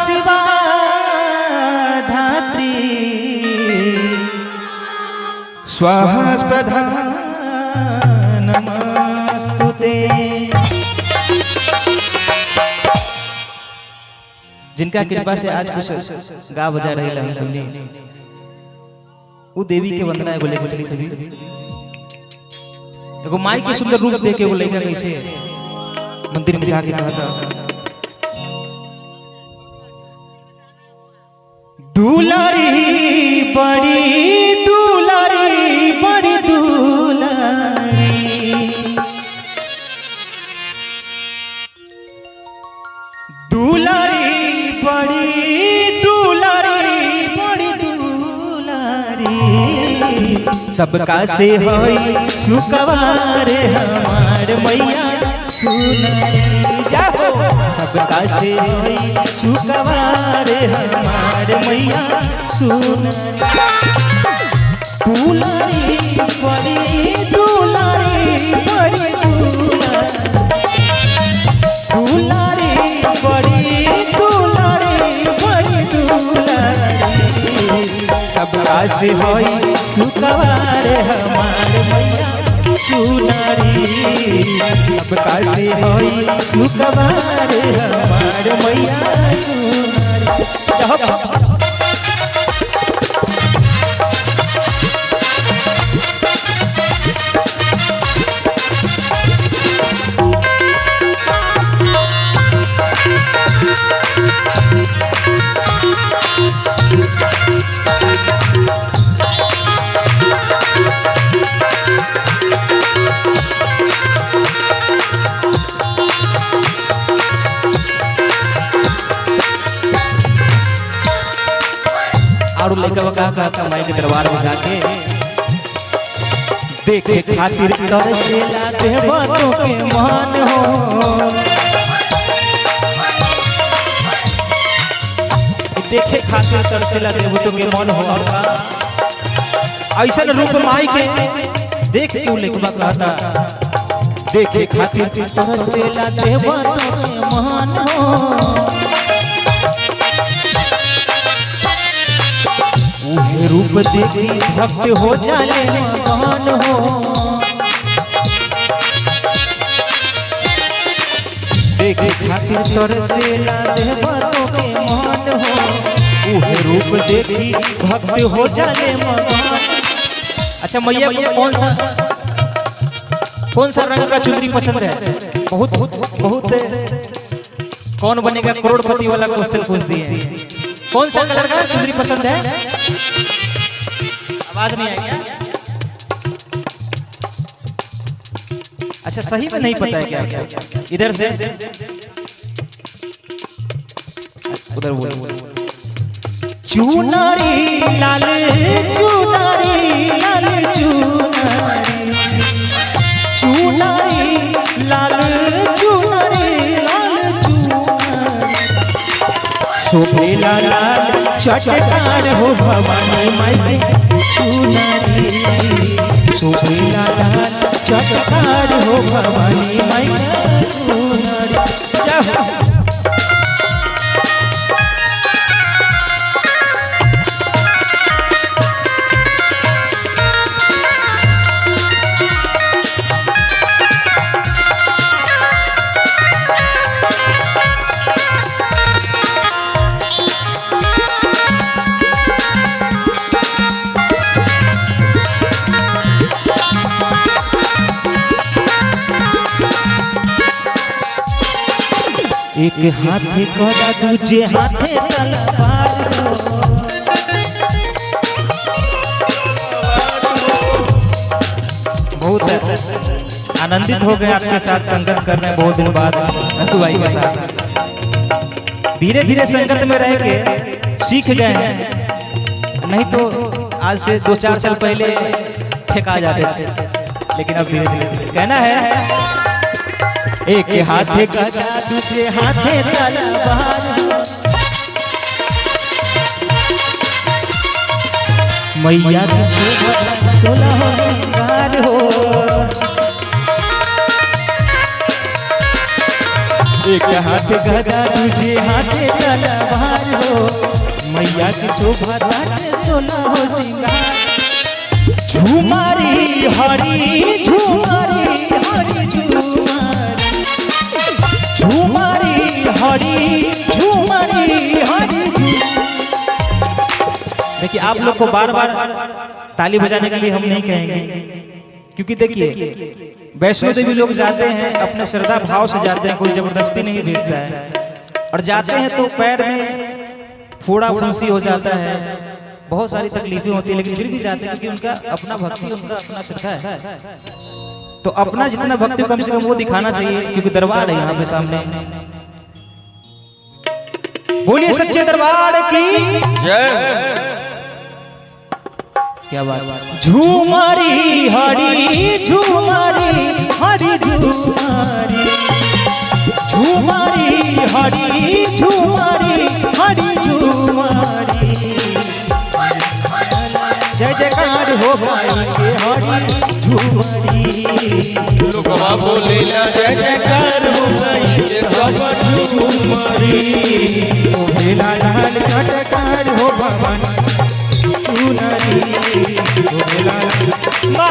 शिवा धात्री स्वाहा स्वधा नमस्तुते। जिनका कृपा से आज कुछ गा बजा रहे हम सुननी, वो देवी के वंदना बोले कुछ नहीं सभी। एगो माई के सुंदर रूप देखे वो लड़का कैसे मंदिर में जाके कहा था, दुलारी बड़ी दुलारी बड़ी दुलारी, दुलारी बड़ी दुलारी बड़ी दुलारी, सबका से होई सुकवार हमार मैया सुनारी जाओ। सबका से होई सुकवार हमार मैया सुनारी, दुलारी बड़ी दुलारी बड़ी दुलारी, दुलारी बड़ी दुलारी बड़ी दुलारी, सबका से होई सुकवार हमार मैया सुनारी, सबका से होई सुकवार हमार मैया सुनारी। और लड़का का माई के दरबार में जाके देखे खातिर तरसे लाते बातों के मान हो, देखे खातिर तरसे लाते बातों के मन हो। ऐसा रूप माई के देख क्यों लड़का कहता, देखे खातिर तरसे लाते बातों के मान हो, उहे रूप देखी भक्त हो जाने मगन हो। देखे खातिर तरसे लाते बातों के मान हो, उहे रूप देखी भक्त हो जाने मगन। अच्छा मैया को कौन सा रंग का चुनरी पसंद है? बहुत बहुत बहुत कौन बनेगा करोड़पति वाला क्वेश्चन पूछ दिए। कौन सा कलर का चुनरी पसंद है? आवाज नहीं आई क्या? अच्छा सही में नहीं पता है क्या? इधर से उधर बोल। चुनरी लाल चुनरी लाल चुनरी, चुनरी लाल चुनरी लाल चुनरी, शोभेला लाल चटकार हो भवानी माई के चुनरी, शोभेला लाल चटकार हो भवानी माई के चुनरी। एक हाथे कड़ा दूजे हाथे तलवार हो, बहुत आनंदित हो गए आपके साथ संगत करने बहुत दिन बाद नथु भाई के साथ। धीरे धीरे संगत में रह के सीख गए हैं, नहीं तो आज से 2-4 साल पहले ठेका जाते थे, लेकिन अब धीरे धीरे कहना है एक हाथे गदा दूसरे हाथे तलवार, मैया की शोभा 16 हो। एक हाथ गदा तुझे हाथे तलवार हो, मैया की शोभा ताटे सोना हो सिंगार। झूमारी हरी झूमारी हरी झूमारी, झूमारी हरी झूमारी हरी। देखिए आप लोग को बार बार ताली बजाने के लिए हम नहीं कहेंगे, क्योंकि देखिए वैष्णो देवी लोग जाते हैं अपने श्रद्धा भाव से जाते हैं, कोई जबरदस्ती नहीं भेजता है। और जाते हैं तो पैर में फोड़ा फुंसी हो जाता है, बहुत सारी तकलीफें होती है, लेकिन फिर भी जाते हैं क्योंकि उनका अपना भक्ति, उनका अपना श्रद्धा है। तो अपना जितना भक्ति कम से कम वो दिखाना चाहिए, क्योंकि दरबार है यहाँ पे सामने। बोलिए सच्चे दरबार की जय। क्या बात। झूमारी हरी झूमारी हरी झूमारी, झूमारी हरी झूमारी हरी झूमारी। जय जयकार हो भाई के हरी झूमारी, लोगवा बोले जय जयकार हो भाई के हरी झूमारी। ओ मेला लाल चटकार हो भवन चुनरी, ओ मेला मा